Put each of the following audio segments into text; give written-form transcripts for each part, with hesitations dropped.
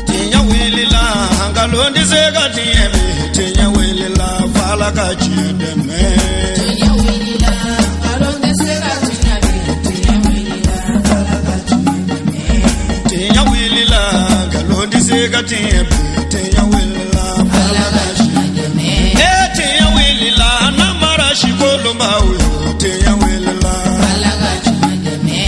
Tinya wilila hangalondi zega tiebe tinya wilila fala kachideme tinya wilila hangalondi zega tiebe tinya wilila fala kachideme tinya wilila hangalondi zega tiebe tinya wilila fala kachideme tinya wilila namara shikolomba uyo tinya wilila fala kachideme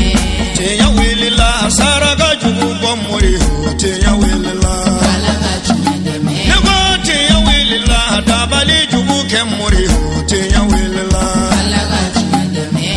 tinya wilila saraga jubu bomuri tinya wilila fala kachideme nebo tinya wilila dabali jubu kemuri tinya wilila fala kachideme.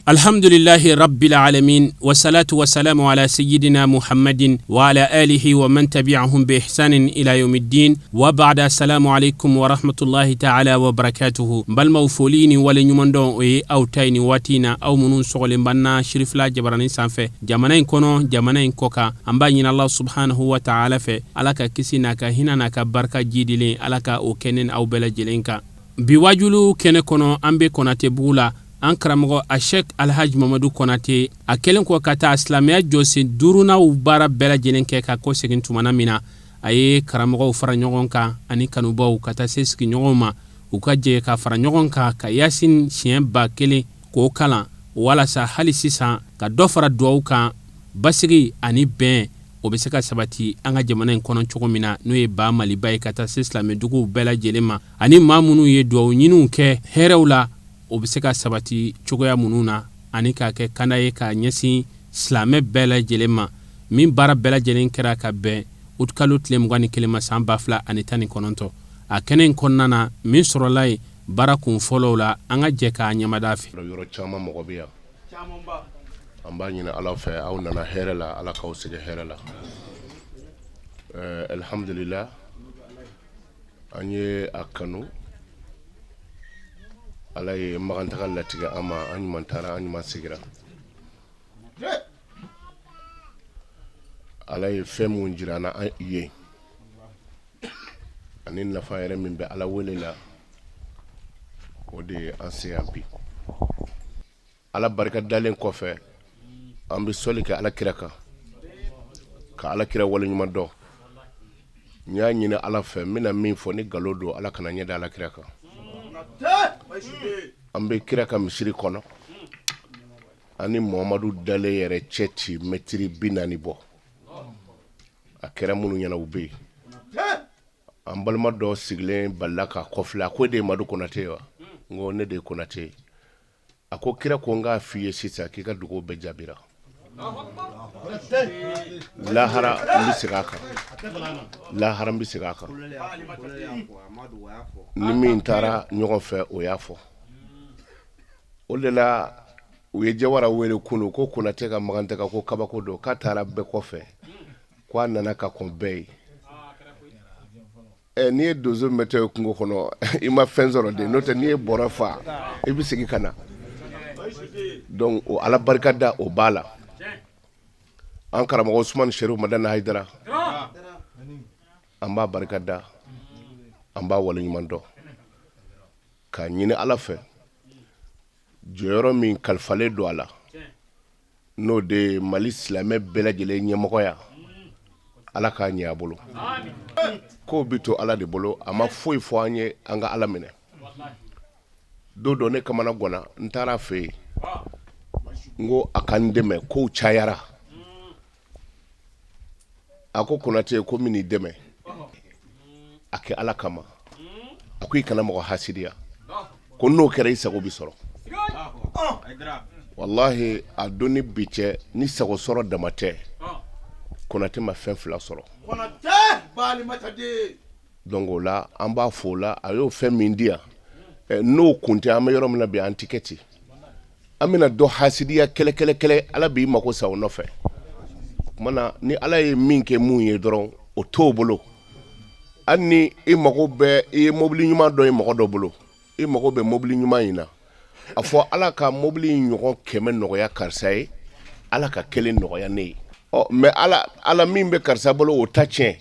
Alhamdulillahi rabbil alamin wassalatu wassalamu ala sayyidina Muhammadin wa ala alihi wa man tabi'ahum bi ihsanin ila yawmiddin wa ba'da. Assalamu alaykum wa rahmatullahi ta'ala wa barakatuhu. Bal mawfolini wala nyumandon e awtayni watina aw munun sogole banna shirifla jabarani sanfe jamana kono jamana koka amba nyina Allah subhanahu wa ta'ala fe alaka kisina ka hinana ka barka jidile alaka o kenen aw bela jelenka biwajulu kene kono ambe konate bula an karamɔgɔ a Sheikh Alhaji Mamadu Konate a kelen ko ka taa silamɛya jɔsen duurunan baara bɛɛ lajɛlen kɛ ka ko segin tumana min na a ye karamɔgɔw fara ɲɔgɔn kan ani kanubaw ka taa se sigiɲɔgɔnw ma u ka jɛ ka fara ɲɔgɔn kan ka Yasin siɲɛ 1000 k'o kalan walasa hali sisan ka dɔ fara duwawu kan basigi ani bɛn o bɛ se ka sabati an ka jamana in kɔnɔ cogo min na n'o ye ba Maliba ye ka taa se silamɛduguw bɛɛ lajɛlen ma ani maa minnu ye duwawu ɲiniw kɛ hɛrɛw la o bɛ se ka sabati cogoya minnu na ani k'a kɛ kanda ye ka ɲɛsin silamɛ bɛɛ lajɛlen ma min baara bɛɛ lajɛlen kɛra ka bɛn août kalo tile 21 ma san 2019 a kɛnɛ in kɔnɔna na min sɔrɔla ye baara kun fɔlɔw la an ka jɛ k'a ɲɛmada fɛ. Yɔrɔ caman mɔgɔ bɛ yan an b'a ɲini Ala fɛ aw nana hɛrɛ la Ala k'aw sigi hɛrɛ la alhamdulillah an ye a kanu Ala ye magantaga latigɛ an ma an ɲuman taara an ɲuman segira Ala ye fɛn mun jira na an ye ani nafa yɛrɛ min bɛ Ala wele la o de an se yan bi Ala barika dalen kɔfɛ an bɛ sɔli kɛ Ala kira kan ka Ala kira wale ɲuman dɔn n y'a ɲini Ala fɛ n bɛna min fɔ ni galo don Ala kana ɲɛ da Ala kira kan an bɛ kira ka misiri kɔnɔ ani Muhamadu dale yɛrɛ cɛ ci mɛtiri 40 bɔ a kɛra minnu ɲɛna u bɛ yen an balima dɔ sigilen balila ka kɔfilɛ a ko de ye Madu Konate wa n ko ne de ye Konate a ko kira ko n k'a f'i ye sisan k'i ka dugawu bɛɛ jaabira lahara n bɛ segin a kan lahara n bɛ segin a kan ni min taara ɲɔgɔn fɛ o y'a fɔ o de la u ye Jawara wele kunu ko Konate ka magantaga ko kabako don k'a taara bɛɛ kɔfɛ ko a nana ka kɔn bɛɛ ye n'i ye donso mɛtɛ ye kungo kɔnɔ i ma fɛn sɔrɔ de n'o tɛ n'i ye bɔrɛ fa i bɛ segin ka na donc o Ala barika da o b'a la an karamɔgɔ Usmani Sherif Madani Hayidara an b'a barika da an b'a wale ɲuman dɔn k'a ɲini Ala fɛ jɔyɔrɔ min kalifalen don a la n'o de Mali silamɛ bɛɛ lajɛlen ɲɛmɔgɔya Ala k'a ɲɛ a bolo k'o bi to Ala de bolo a ma foyi fɔ an ye an ka Ala minɛ don dɔ ne kamana gɔnna n taara a fɛ yen n ko a ka n dɛmɛ kow cayara a ko Konate ko min n'i dɛmɛ a kɛ Ala kama a ko i kana mɔgɔ hasidiya ko n'o kɛra i sago bi sɔrɔ wallahi a don ni bi cɛ ni sago sɔrɔ dama tɛ Konate ma fɛn fila sɔrɔ donc o la an b'a fɔ o la a y'o fɛn min di yan n'o kun tɛ an bɛ yɔrɔ min na bi an tɛ kɛ ten an bɛna dɔ hasidiya kɛlɛ Ala b'i mako sa o nɔfɛ kumana ni Ala ye min kɛ mun ye dɔrɔn o t'o bolo hali ni i mago bɛ i ye mobili ɲuman dɔ ye mɔgɔ dɔ bolo i mago bɛ mobili ɲuman in na a fɔ Ala ka mobili ɲɔgɔn 100 nɔgɔya karisa ye Ala ka kelen nɔgɔya ne ye mais Ala min bɛ karisa bolo o ta tiɲɛ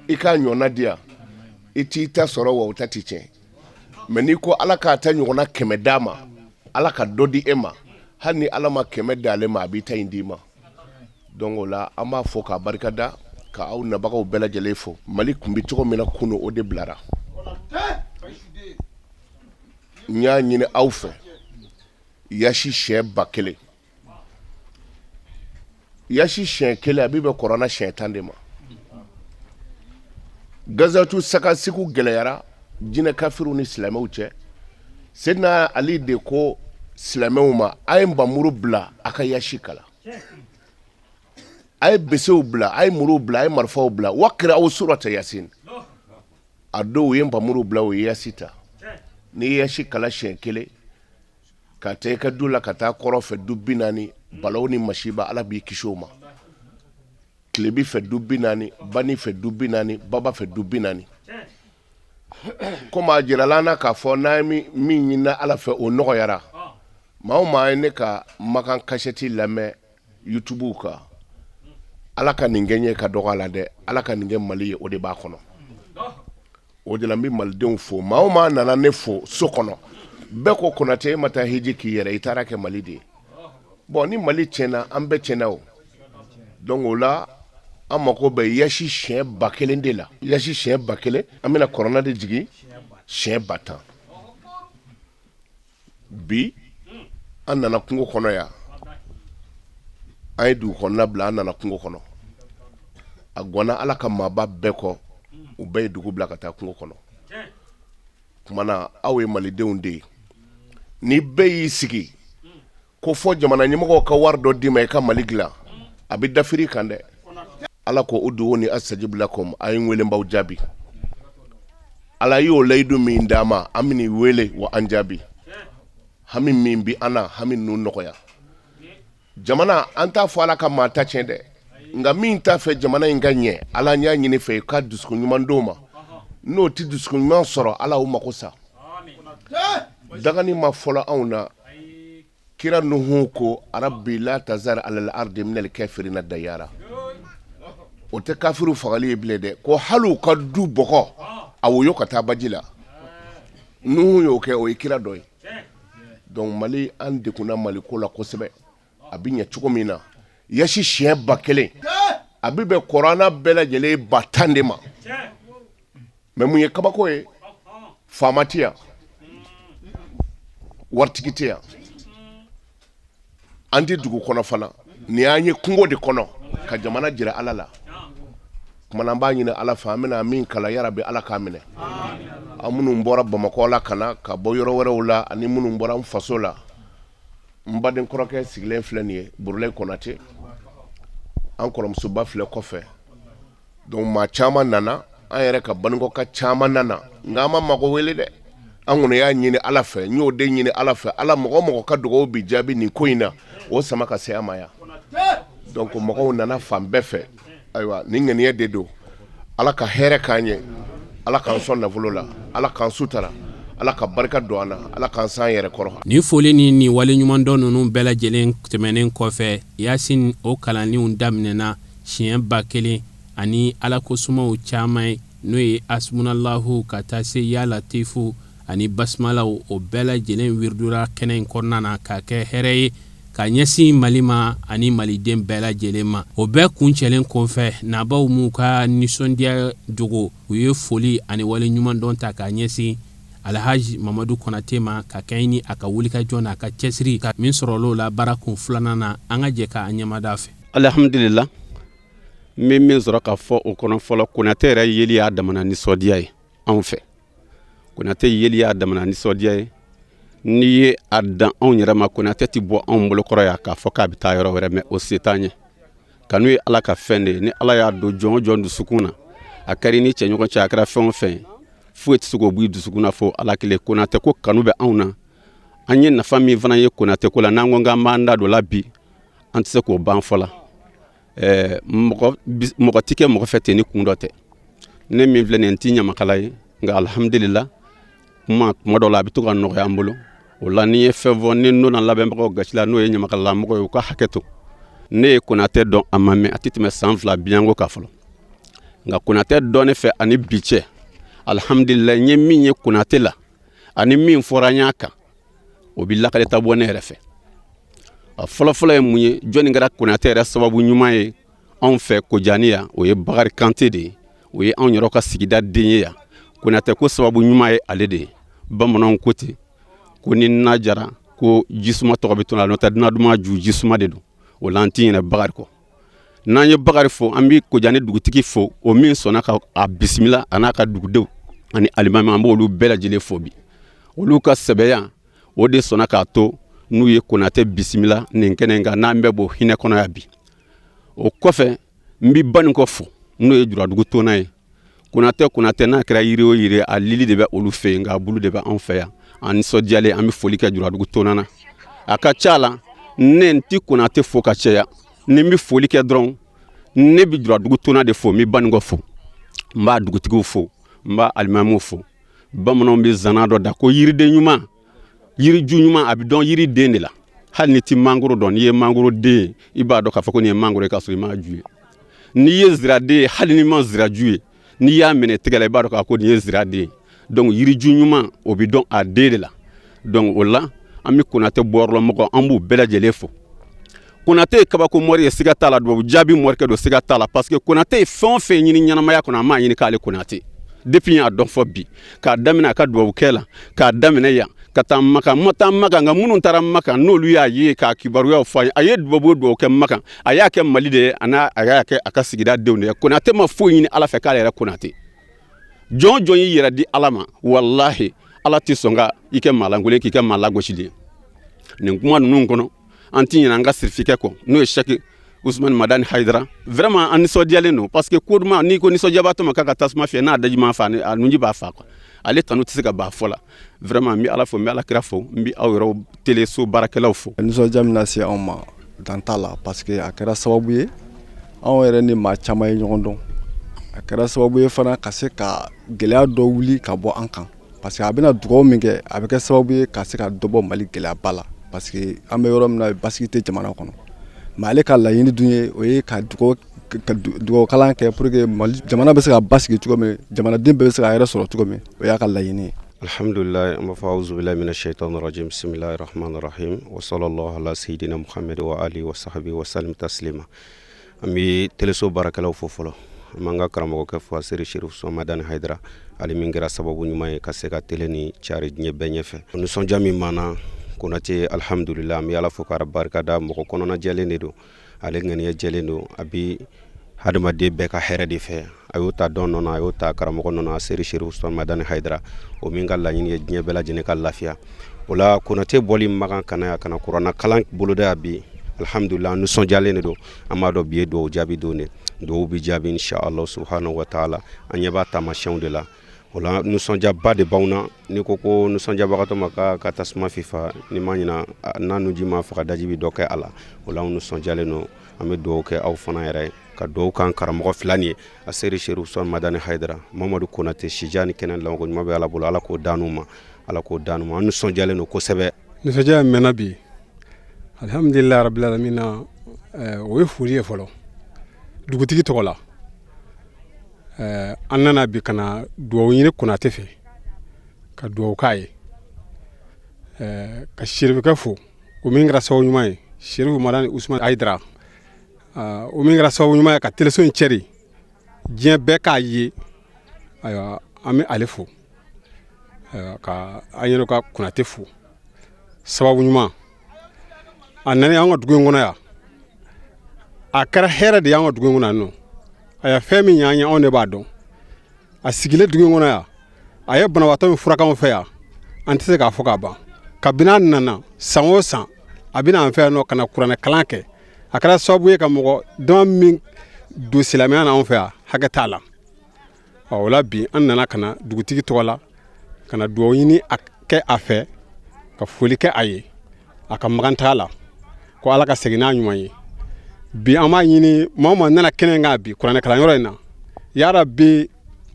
i k'a ɲɔgɔnna di yan i t'i ta sɔrɔ wa o ta ti tiɲɛ mais n'i ko Ala k'a ta ɲɔgɔnna 100 d'a ma Ala ka dɔ di e ma hali ni Ala ma 100 d'ale ma a b'i ta in d'i ma donc o la an b'a fɔ k'a barikada ka aw nabagaw bɛɛ lajɛlen fo Mali kun bi cogo min na kunu o de bilara n y'a ɲini aw fɛ yasi siɲɛ 1000 yasi siɲɛ 1 a bɛ bɛn kɔrɔna siɲɛ 10 de ma gazatu sakasiku gɛlɛyara jinɛ kafiru ni silamɛw cɛ Seydina Ali de ko silamɛw ma a ye nbamuru bila a ka yasi kala a ye besew bila a ye muruw bila a ye marifaw bila wakira aw surata yasin a dɔw ye nbamuru bila o ye yasi ta ni yasi kala siɲɛ 1 ka taa i ka du la ka taa kɔrɔ fɛ du 40 balaw ni masiba ala b'i kisi o ma tilebi fɛ du 40 bani fɛ du 40 baba fɛ du 40 komi a jirala an na k'a fɔ n'an ye min ɲinina ala fɛ o nɔgɔyara maa o maa ye ne ka makan kasɛti lamɛn YouTube kan ala ka nin kɛ ɲɛ ka dɔgɔ a la dɛ ala ka nin kɛ Mali ye o de b'a kɔnɔ o de la n bɛ malidenw fo maa o maa nana ne fo so kɔnɔ bɛɛ ko Konate e ma taa hiji k'i yɛrɛ i taara kɛ Mali de ye bon ni Mali tiɲɛna an bɛɛ tiɲɛna o donc o la an mako bɛ yasi siɲɛ 1000 de la yasi siɲɛ 1000 an bɛna kɔrɔna de jigin siɲɛ 1000 bi an nana kungo kɔnɔ yan an ye dugu kɔnɔna bila an nana kungo kɔnɔ a gɔnna ala ka maaba bɛɛ kɔ u bɛɛ ye dugu bila ka taa kungo kɔnɔ kumana aw ye malidenw de ye ni bɛɛ y'i sigi ko fɔ jamana ɲɛmɔgɔw ka wari dɔ d'i ma i ka Mali dilan a bɛ dafiri kan dɛ ala ko ud'uuni astajib lakum a ye n wele n b'aw jaabi ala y'o layidu min d'a ma an bɛn'i wele wa an jaabi hami min bi an na hami ninnu nɔgɔya jamana an t'a fɔ ala ka maa ta tiɲɛ dɛ nka min t'a fɛ jamana in ka ɲɛ ala n y'a ɲini fɛ i ka dusukun ɲuman d'o ma n'o tɛ dusukun ɲuman sɔrɔ ala o mako sa dagani ma fɔlɔ anw na kira Nuhu ko rabbi la tazar alal ardi minal kafirina dayara o tɛ kafiru fagali ye bilen dɛ ko hali u ka du bɔgɔ a woyo ka taa baji la Nuhu y'o kɛ o ye kira dɔ ye donc Mali an dekunna Mali ko la kosɛbɛ a bɛ ɲɛ cogo min na yasi siɲɛ 1000 a bɛ bɛn kɔrɔna bɛɛ lajɛlen 10 de ma mais mun ye kabako ye faama tɛ yan waritigi tɛ yan an tɛ dugu kɔnɔ fana ni an ye kungo de kɔnɔ ka jamana jira ala la kumana an b'a ɲini ala fɛ an bɛna min kala yarabi ala k'a minɛ an minnu bɔra Bamakɔ la kana ka bɔ yɔrɔ wɛrɛw la ani minnu bɔra n faso la n baden kɔrɔkɛ sigilen filɛ nin ye Burulayi Konate an kɔrɔmusoba filɛ kɔfɛ donc maa caman nana an yɛrɛ ka banikɔ ka caman nana nka an ma mago wele dɛ an kɔni y'a ɲini ala fɛ n y'o de ɲini ala fɛ ala mɔgɔ ka dugawu bi jaabi nin ko in na o sama ka se an ma yan donc mɔgɔw nana fan bɛɛ fɛ ayiwa ni ŋaniya de don ala ka hɛrɛ k'an ye ala k'an sɔn nafolo la ala k'an sutara ala ka barika don an na ala k'an san yɛrɛ kɔrɔ ni foli ni wale ɲuman dɔn ninnu bɛɛ lajɛlen tɛmɛnen kɔfɛ yasin o kalanniw daminɛna siɲɛ 1000 ani ala ko sumaw caman ye n'o ye asmunalahu ka taa se ya latifu ani basmalaw o bɛɛ lajɛlen wirdura kɛnɛ in kɔnɔna na ka kɛ hɛrɛ ye ka ɲɛsin Mali ma ani maliden bɛɛ lajɛlen ma o bɛɛ kuncɛlen kɔfɛ nabaw m'u ka nisɔndiya jogo u ye foli ani wale ɲuman dɔn ta ka ɲɛsin Alhaji Mamadu Konate ma ka kɛɲɛ ni a ka wulikajɔ n'a ka cɛsiri ka min sɔrɔl'o la baara kun 2nan na an ka jɛ k'a ɲɛmada fɛ alhamdulillah min sɔrɔ ka fɔ o kɔnɔ fɔlɔ Konate yɛrɛ yeli y'a damana nisɔndiya ye anw fɛ Konate yeli y'a damana nisɔndiya ye n'i ye a dan anw yɛrɛ ma Konate ti bɔ anw bolokɔrɔ ya k'a fɔ k'a bɛ taa yɔrɔ wɛrɛ mais o se t'an ye kanu ye ala ka fɛn de ye ni ala y'a don jɔn o jɔn dusukun na a kɛra ni cɛ ɲɔgɔn cɛ a kɛra fɛn o fɛn foyi tɛ se k'o bɔ i dusukun na fo ala kelen Konate ko kanu bɛ anw na an ye nafa min fana ye Konate ko la n'an ko k'an b'an da don la bi an tɛ se k'o ban fɔ la mɔgɔ ti kɛ mɔgɔ fɛ ten ni kun dɔ tɛ ne min filɛ nin ti ɲamakala ye nka alhamdulillah kuma dɔ la a bɛ to ka nɔgɔya an bolo o la ni ye fɛn fɔ ni n'o na labɛnbagaw gasi la n'o ye ɲamakala mɔgɔ ye u ka hakɛ to ne ye Konate dɔn a ma mɛn a tɛ tɛmɛ san 2 biyanko ka fɔlɔ nka Konate dɔn ne fɛ ani bi cɛ alhamdulillah n ye min ye Konate la ani min fɔra n y'a kan o bɛ lakalita bɔ ne yɛrɛ fɛ fɔlɔfɔlɔ ye mun ye jɔnni kɛra Konate yɛrɛ sababu ɲuman ye anw fɛ Kojani yan o ye Bakari Kante de ye o ye anw yɛrɛ ka sigida den ye yan Konate ko sababu ɲuman ye ale de ye bamananw ko ten ko ni na jara ko jisuma tɔgɔ bɛ to la n'o tɛ dunan duman ju jisuma de don o la an ti ɲinɛ Bakari kɔ n'an ye Bakari fo an bɛ Kojani dugutigi fo o min sɔnna ka a bisimila a n'a ka dugudenw ani alimami an b'olu bɛɛ lajɛlen fo bi olu ka sɛbɛya o de sɔnna k'a to n'u ye Konate bisimila nin kɛnɛ in kan n'an bɛ bɔ hinɛ kɔnɔ yan bi o kɔfɛ n bɛ ba nin kɔ fo n'o ye Juradugu tona ye Konate n'a kɛra yiri o yiri a lili de bɛ olu fɛ yen nka a bulu de bɛ anw fɛ yan an nisɔndiyalen an bɛ foli kɛ Juradugu tona na a ka ca la ne n ti Konate fo ka caya ni n bɛ foli kɛ dɔrɔn ne bɛ Juradugu tona de fo n bɛ ba nin kɔ fo n b'a dugutigiw fo n b'a alimamiw fo bamananw bɛ zana dɔ da ko yiriden ɲuman yiriju ɲuman a bɛ dɔn yiriden de la hali ni ti mangoro dɔn n'i ye mangoro den i b'a dɔn k'a fɔ ko nin ye mangoro ye k'a sɔrɔ i m'a ju ye n'i ye ziraden ye hali ni ma ziraju ye n'i y'a minɛ tɛgɛ la i b'a dɔn k'a fɔ ko nin ye ziraden ye donc yiriju ɲuman o bɛ dɔn a den de la donc o la an bɛ Konate bɔyɔrɔlamɔgɔ an b'u bɛɛ lajɛlen fo Konate ye kabako mɔri ye siga t'a la dubabu jaabi mɔrikɛ don siga t'a la parce que Konate ye fɛn o fɛn ɲini ɲɛnamaya kɔnɔ a m'a ɲini k'ale Konate depuis y'a dɔn fɔ bi k'a daminɛ a ka dubabukɛ la k'a daminɛ yan ka taa Maka ma taa Maka nka minnu taara Maka n'olu y'a ye k'a kibaruyaw fɔ a ye a ye dubabu kɛ Maka a y'a kɛ Mali de ye a y'a kɛ a ka sigida denw de ye Konate ma foyi ɲini Ala fɛ k'ale yɛrɛ Konate jɔn jɔn y'i yɛrɛ di Ala ma walahi Ala tɛ sɔn ka i kɛ maalankolon k'i kɛ maa lagosili ye nin kuma ninnu kɔnɔ an ti ɲinɛ an ka sirifikɛ kɔ n'o ye Sɛki Usmani Madani Hayidara vraiment an nisɔndiyalen don parce que ko duman n'i ko nisɔndiyabaatɔ ma k'a ka tasuma fiyɛ n'a daji ma fa a nunji b'a fa quoi ale tanu tɛ se ka ban fɔ la vraiment n bɛ Ala fo n bɛ Alakira fo n bɛ aw yɛrɛ teleso baarakɛlaw fo nisɔndiya min na se anw ma dan t'a la parce que a kɛra sababu ye anw yɛrɛ ni maa caman ye ɲɔgɔn dɔn a kɛra sababu ye fana ka se ka gɛlɛya dɔ wuli ka bɔ an kan parce que a bɛna dugawu min kɛ a bɛ kɛ sababu ye ka se ka dɔ bɔ Mali gɛlɛyaba la parce que an bɛ yɔrɔ min na basigi tɛ jamana kɔnɔ mais ale ka laɲini dun ye o ye ka dugawu kalan kɛ pour que jamana bɛ se ka basigi cogo min jamanaden bɛɛ bɛ se ka yɛrɛ sɔrɔ cogo min o y'a ka laɲini ye. Alhamdulillah an b'a fɔ auzu billahi minash shaitanir rajim bismillahir rahmanir rahim wa sallallahu ala sayyidina Muhammad wa alihi wa sahbihi wa sallim taslima an bɛ teleso baarakɛlaw fo fɔlɔ an b'an ka karamɔgɔkɛ fo Seri Sherif Usmani Madani Hayidara ale min kɛra sababu ɲuman ye ka se ka tele ni cari diɲɛ bɛɛ ɲɛfɛ nisɔndiya min m'an Konate alhamdulillah an bɛ Ala fo k'a barika da mɔgɔ kɔnɔna jɛlen de don ale ŋaniya jɛlen don a bɛ hadamaden bɛɛ ka hɛrɛ de fɛ a y'o ta dɔn nɔnɔ a y'o ta karamɔgɔ nɔnɔ Seri Sherif Usmani Madani Hayidara o min ka laɲini ye diɲɛ bɛɛ lajɛlen ka lafiya o la Konate bɔli makan kana ya kana kuranna kalan boloda ya bi alhamdulillah an nisɔndiyalen de don an b'a dɔn bi ye duwawu jaabi don de duwawu bɛ jaabi inshallah subhanahu wa ta'ala an ɲɛ b'a taamasiyɛnw de la o la nisɔndiyaba de b'anw na n'i ko ko nisɔndiyabagatɔ ma ka tasuma fifa ni ma ɲina n'a nuji ma faga daji bɛ dɔ kɛ a la o la an nisɔndiyalen don an bɛ duwawu kɛ aw fana yɛrɛ ye ka duwawu k'an karamɔgɔ fila nin ye a Seri Sherif Usmani Madani Hayidara Mamadu Konate sija ni kɛnɛ lamɔko ɲuman bɛ Ala bolo Ala k'o d'an ma Ala k'o d'an ma an nisɔndiyalen don kosɛbɛ. Nisɔndiya mɛnna bi alhamdulilayi rabbil alamina o ye foli ye fɔlɔ dugutigi tɔgɔ la an nana bi kana duwawu ɲini Konate fɛ ka duwawu k'a ye ka Sherifukɛ fo o min kɛra sababu ɲuman ye Sherif Madani Usmani Hayidara o min kɛra sababu ɲuman ye ka teleso in cɛri diɲɛ bɛɛ k'a ye ayiwa an bɛ ale fo ka an yɛrɛ ka Konate fo sababu ɲuman a nana an ka dugu in kɔnɔ yan a kɛra hɛrɛ de y'an ka dugu in kɔnɔ yan nɔ a ye fɛn min y'an ye anw de b'a dɔn a sigilen dugu in kɔnɔ yan a ye banabaatɔ min furakɛ anw fɛ yan an tɛ se k'a fɔ k'a ban kabini a nana san o san a bɛna an fɛ yan nɔ ka na kuranɛ kalan kɛ a kɛra sababu ye ka mɔgɔ dama min don silamɛya na anw fɛ yan hakɛ t'a la o la bi an nana ka na dugutigi tɔgɔ la ka na duwawu ɲini a kɛ a fɛ ka foli kɛ a ye a ka magan t'a la ko Ala ka segin n'a ɲuman ye bi an b'a ɲini maa o maa nana kɛnɛ in kan bi kuranɛ kalanyɔrɔ in na yarabi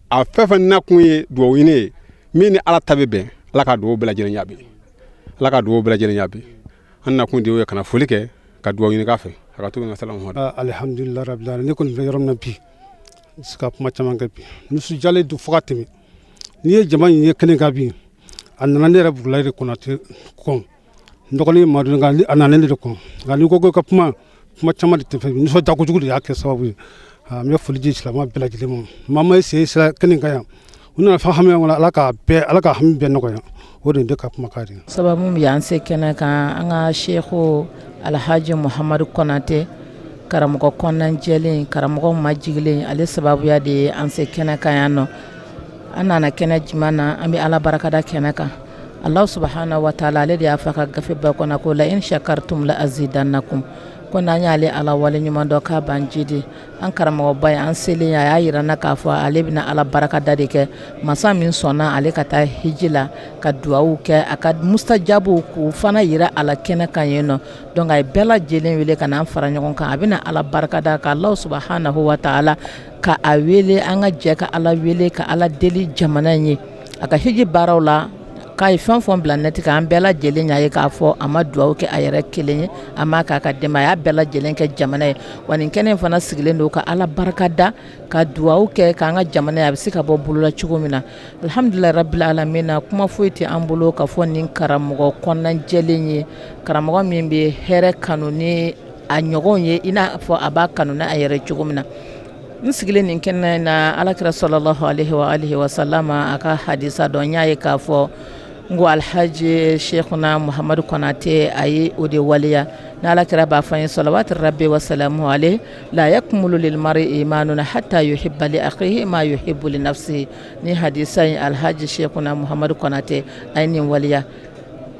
a fɛn fɛn nakun ye duwawu ɲini ye min ni Ala ta bɛ bɛn Ala ka duwawu bɛɛ lajɛlen jaabi Ala ka duwawu bɛɛ lajɛlen jaabi an nakun de y'o ye ka na foli kɛ ka duwawu ɲini k'a fɛ a ka to ka salamu alhamdulilayi rabbil alamin ne kɔni filɛ yɔrɔ min na bi n se ka kuma caman kɛ bi nisɔndiyalen don fo ka tɛmɛ n'i ye jama ɲini kɛnɛ kan bi a nana ne yɛrɛ Burulayi de Konate kɔn dɔgɔnin ma dun a nalen de kɔn nka n'i ko ka kuma caman de tɛ fɛn nisɔndiya kojugu de y'a kɛ sababu ye n bɛ foli di silamɛ bɛɛ lajɛlen ma maa ma sen sira kɛnɛ kan yan u nana fɛn hami kɔnɔ ala ka hami bɛɛ nɔgɔya o de ye ne ka kumakan de sababu min y'an se kɛnɛ kan an ka shehu alhaji muhamadu konate karamɔgɔ kɔnɔnan jɛlen karamɔgɔ majigilen ale sababuya de ye an se kɛnɛ kan yan nɔ an nana kɛnɛ jumɛn na an bɛ ala barakada kɛnɛ kan Allah subhanahu wa ta'ala ale de y'a fɔ ka gafe bɛɛ kɔnɔ ko la in shakartum la azidannakum ko n'an y'ale ala wale ɲuman dɔ k'a b'an jidi an karamɔgɔba ye an selen a y'a yira na k'a fɔ ale bɛna ala barakada de kɛ masa min sɔnna ale ka taa hiji la ka duwawu kɛ a ka mustajabu k'u fana yira ala kɛnɛ kan yen nɔ donc a ye bɛɛ lajɛlen wele ka n'an fara ɲɔgɔn kan a bɛna ala barakada ka Allah subhanahu wa ta'ala ka a wele an ka jɛ ka ala wele ka ala deli jamana in ye a ka hiji baaraw la k'a ye fɛn fɛn bila neti kan an bɛɛ lajɛlen y'a ye k'a fɔ a ma duwawu kɛ a yɛrɛ kelen ye a ma k'a ka dɛmɛ a y'a bɛɛ lajɛlen kɛ jamana ye wa nin kɛnɛ in fana sigilen don ka ala barikada ka duwawu kɛ k'an ka jamana ye a bɛ se ka bɔ bolola cogo min na alhamdulilayi rabbil alamin na kuma foyi tɛ an bolo ka fɔ nin karamɔgɔ kɔnɔnan jɛlen ye karamɔgɔ min bɛ hɛrɛ kanu ni a ɲɔgɔn ye i n'a fɔ a b'a kanu ni a yɛrɛ cogo min na n sigilen nin kɛnɛ na alakira sallallahu alaihi wa sallama a ka hadisa dɔ n y'a ye k'a fɔ n ko alhaji sheikhuna muhamadu konate a ye o de waleya ni alakira b'a fɔ an ye salawatu rabbi wa salamu alaihi la yakmulu lil mar'i imanun hatta yuhibba li akhihi ma yuhibbu li nafsihi ni hadisa in alhaji sheikhuna muhamadu konate a ye nin waleya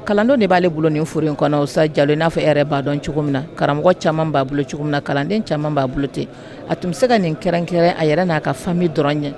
kalanden de b'ale bolo nin furu in kɔnɔ o sa jalo i n'a fɔ e yɛrɛ b'a dɔn cogo min na karamɔgɔ caman b'a bolo cogo min na kalanden caman b'a bolo ten a tun bɛ se ka nin kɛrɛnkɛrɛn a yɛrɛ n'a ka famille dɔrɔn ye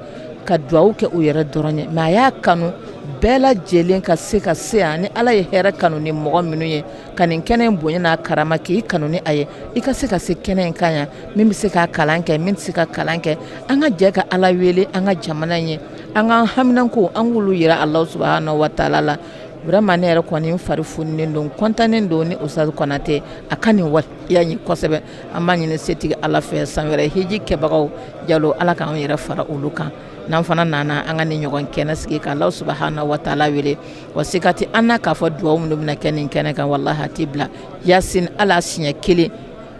ka duwawu kɛ u yɛrɛ dɔrɔn ye mais a y'a kanu bɛɛ lajɛlen ka se yan ni ala ye hɛrɛ kanu ni mɔgɔ minnu ye ka nin kɛnɛ in bonya n'a karama k'i kanu ni a ye i ka se ka se kɛnɛ in kan yan min bɛ se ka kalan kɛ min tɛ se ka kalan kɛ an ka jɛ ka ala wele an ka jamana in ye an ka haminanko an k'olu yira Allah subhanahu wa ta'ala la vraiment ne yɛrɛ kɔni n fari fununen don kɔntannen don ni Ustaz Konate a ka nin waleya ɲi kosɛbɛ an b'a ɲini setigi ala fɛ san wɛrɛ hiji kɛbagaw jalo ala k'an yɛrɛ fara olu kan n'an fana nana an ka nin ɲɔgɔn kɛnɛ sigi ka Allah subhanahu wa ta'ala wele wa sikati an na k'a fɔ duwawu minnu bɛna kɛ nin kɛnɛ kan wallahi a t'i bila yasin ala siɲɛ kelen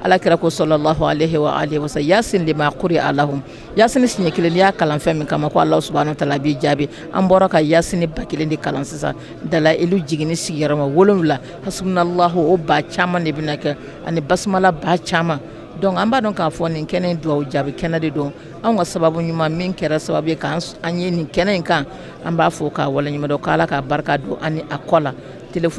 alakira ko sallallahu alaihi wa alihi wa sallam yasin lima quri alahum yasin siɲɛ kelen n'i y'a kalan fɛn min kama ko Allah subhanahu wa ta'ala b'i jaabi an bɔra ka yasin ba kelen de kalan sisan dalailu jiginni sigiyɔrɔma 7 hasbunallahu o ba caman de bɛna kɛ ani basmala ba caman donc an b'a dɔn k'a fɔ nin kɛnɛ in duwawu jaabi kɛnɛ de don an ka sababu ɲuman min kɛra sababu ye k'an ye nin kɛnɛ in kan an b'a fɔ k'a wale ɲuman dɔn k'ala ka barika don ani a kɔ la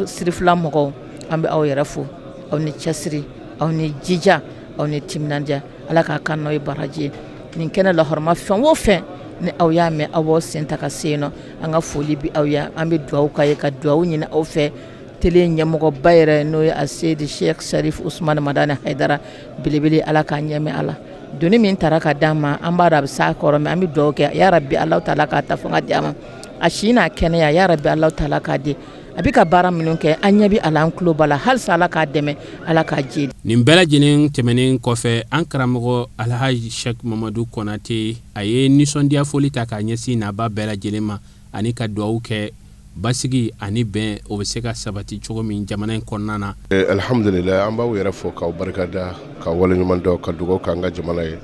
sirifila mɔgɔw an bɛ aw yɛrɛ fo aw ni cɛsiri aw ni jija aw ni timinandiya ala k'a kan n'aw ye baraji ye nin kɛnɛ lahɔrɔma fɛn o fɛn ni aw y'a mɛn aw b'aw sen ta ka se yen nɔ an ka foli bi aw ye an bɛ duwawu k'a ye ka duwawu ɲini aw fɛ tele ɲɛmɔgɔba yɛrɛ n'o ye a seydi sheikh sharif usman madani haidara belebele ala k'a ɲɛmɛ ala doni min taara ka d'an ma an b'a dɔn a bɛ s'a kɔrɔ mɛ an bɛ duwawu kɛ ya rabbi ala ta'ala k'a ta fanga di a ma a si n'a kɛnɛya ya rabbi ala ta'ala k'a di a bɛ ka baara minnu kɛ an ɲɛ bɛ ala an tulo b'a la halisa ala k'a dɛmɛ ala k'a jeli nin bɛɛ lajɛlen tɛmɛnen kɔfɛ an karamɔgɔ alhaji sheikh mamadu konate a ye nisɔndiya foli ta k'a ɲɛsin naba bɛɛ lajɛlen ma ani ka duwawu kɛ basigi ani bɛn o bɛ se ka sabati cogo min jamana in kɔnɔna na alhamdulillah an b'aw yɛrɛ fɔ k'aw barikada ka waleɲuman dɔn ka dugawu k'an ka jamana ye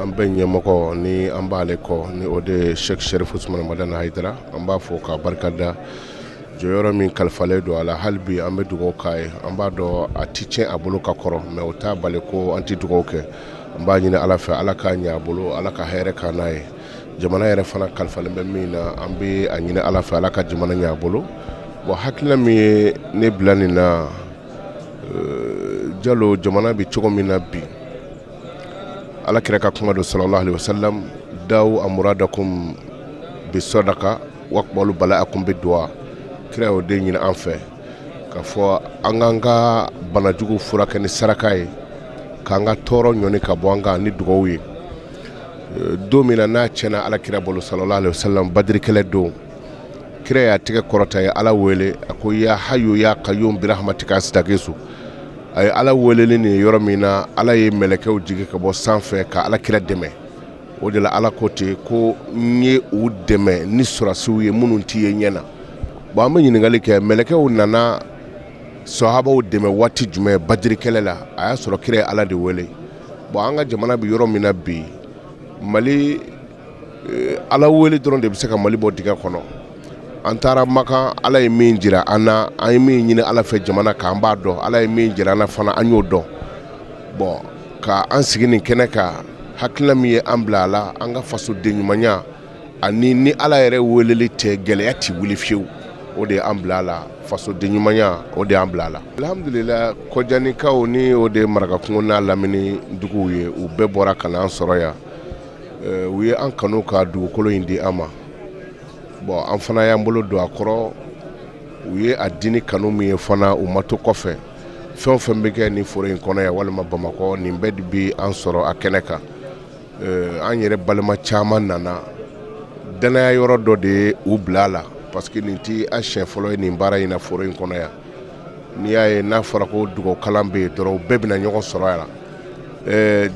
an bɛ ɲɛmɔgɔ ni an b'ale kɔ ni o de sheikh sharif usman madani haidara an b'a fɔ k'a barikada jɔyɔrɔ min kalifalen don a la hali bi an bɛ dugawu k'a ye an b'a dɔn a ti tiɲɛ a bolo ka kɔrɔ mɛ o t'a bali ko an ti dugawu kɛ an b'a ɲini ala fɛ ala k'a ɲɛ a bolo ala ka hɛrɛ k'a n'a ye jamana yɛrɛ fana kalifalen bɛ min na an bɛ a ɲini ala fɛ ala ka jamana ɲɛ a bolo bon hakilina min ye ne bila nin na jalo jamana bɛ cogo min na bi ala kira ka kuma don sallallahu alaihi wasallam daw amuradakum bisadaka waqbalu bala'akum biddu'a kira y'o de ɲini an fɛ k'a fɔ an k'an ka banajugu furakɛ ni saraka ye k'an ka tɔɔrɔ ɲɔni ka bɔ an kan ni dugawu ye don min na n'a tiɲɛna ala kira bolo sallallahu alaihi wasallam badiri kɛlɛ don kira y'a tɛgɛ kɔrɔta ye ala wele a ko ya hayyu ya qayyum bi rahmatika astaghithu a ye ala weleli nin yɔrɔ min na ala ye mɛlɛkɛw jigi ka bɔ sanfɛ ka ala kira dɛmɛ o de la ala ko ten ko n ye u dɛmɛ ni surasiw ye minnu t'i ye ɲɛ na bon an bɛ ɲininkali kɛ mɛlɛkɛw nana sahabaw dɛmɛ waati jumɛn badiri kɛlɛ la a y'a sɔrɔ kira ye ala de wele bon an ka jamana bi yɔrɔ min na bi Mali ala wele dɔrɔn de bɛ se ka Mali bɔ dingɛ kɔnɔ an taara Maka ala ye min jira an na an ye min ɲini ala fɛ jamana kan b'a dɔn ala ye min jira an na fana an y'o dɔn bon ka an sigi nin kɛnɛ kan hakilina min ye an bila a la an ka fasoden ɲumanya ani ni ala yɛrɛ weleli tɛ gɛlɛya ti wuli fiyewu o de an bila a la fasoden ɲumanya o de an bila a la alhamdulillah kɔjanikaw ni o de marakakungo n'a lamini duguw ye u bɛɛ bɔra ka na an sɔrɔ yan u ye an kanu ka dugukolo in di an ma bon an fana y'an bolo don a kɔrɔ u ye a dini kanu min ye fana u ma to kɔfɛ fɛn o fɛn bɛ kɛ nin foro in kɔnɔ yan walima Bamakɔ nin bɛɛ de bi an sɔrɔ a kɛnɛ kan an yɛrɛ balima caman nana danaya yɔrɔ dɔ de ye u bila a la parce que nin ti a siɲɛ fɔlɔ ye nin baara in na foro in kɔnɔ yan n'i y'a ye n'a fɔra ko dugawu bɛ yen dɔrɔn u bɛɛ bɛna ɲɔgɔn sɔrɔ yan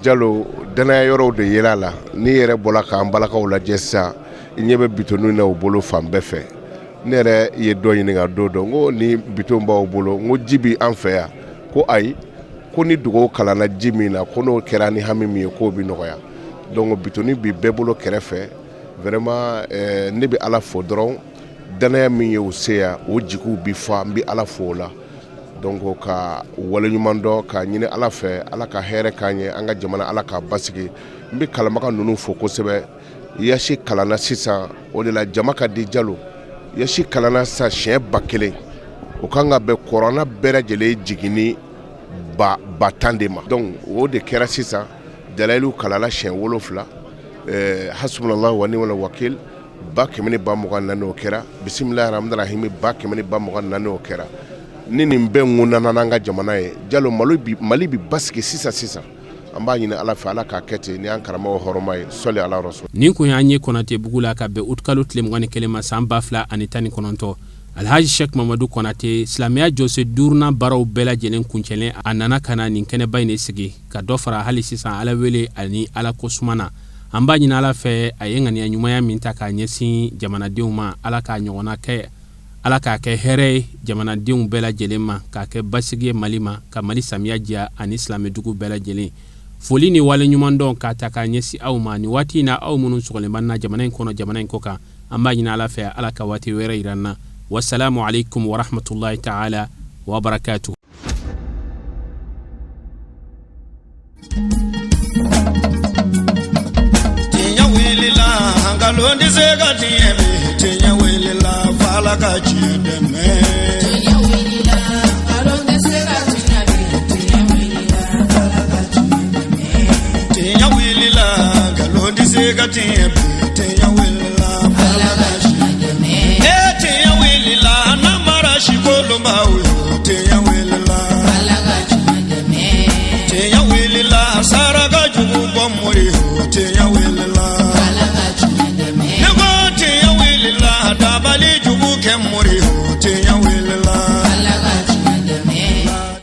Jalo danaya yɔrɔw de yela a la n'i yɛrɛ bɔra k'an balakaw lajɛ sisan i ɲɛ bɛ bitɔnniw na u bolo fan bɛɛ fɛ ne yɛrɛ ye dɔ ɲininka don dɔ n ko ni bitɔn b'aw bolo n ko ji bɛ an fɛ yan ko ayi ko ni dugawu kalanna ji min na ko n'o kɛra ni hami min ye k'o bɛ nɔgɔya donc bitɔnni bi bɛɛ bolo kɛrɛfɛ vraiment ne bɛ ala fo dɔrɔn danaya min ye u se yan o jigiw bi fa n bɛ ala fo o la donc ka waleɲuman dɔn ka ɲini ala fɛ ala ka hɛrɛ k'an ye an ka jamana ala k'a basigi n bɛ kalanbaga ninnu fo kosɛbɛ Yasi kalanna sisan o de la jama ka di Jalo Yasi kalanna sisan siɲɛ 1000 o kan ka bɛn kɔrɔna bɛɛ lajɛlen jiginni ba 10 de ma donc o de kɛra sisan Dalayilu kalala siɲɛ 7 hasbunallahu wa ni'mal wakil 124 o kɛra bismillahir rahmanir rahim 124 o kɛra ni nin bɛɛ ŋunana n'an ka jamana ye Jalo Mali bi basigi sisan an b'a ɲini ala fɛ ala k'a kɛ ten ni an karamɔgɔ hɔrɔma ye sɔli ala rasul nin kun y'an ye Konate bugu la ka bɛn utkalo tile 21 ma san 2019 Alhaji Sheikh Mamadu Konate silamɛya jɔsen 5nan baaraw bɛɛ lajɛlen kuncɛlen a nana ka na nin kɛnɛba in de sigi ka dɔ fara hali sisan ala wele ani ala ko sumana an b'a ɲini ala fɛ a ye ŋaniya ɲumanya min ta k'a ɲɛsin jamanadenw ma ala k'a ɲɔgɔnna kɛ ala k'a kɛ hɛrɛ ye jamanadenw bɛɛ lajɛlen ma k'a kɛ basigi ye Mali ma ka Mali samiya diya ani silamɛdugu bɛɛ lajɛlen foli ni wale ɲuman dɔn k'a ta k'a ɲɛsin aw ma ni waati in na aw minnu sɔgɔlenba na jamana in kɔnɔ jamana in kɔ kan an b'a ɲini ala fɛ ala ka waati wɛrɛ yira na wassalamu alaikum wa rahmatullahi ta'ala wa barakatuh tinya wilila hangalondi sega tiebe tinya wilila fala ka chideme tinya wilila hangalondi sega tiebe tinya wilila fala ka chideme tinya wilila hangalondi sega tiebe tinya wilila fala ka chideme tinya wilila namara shikolombawe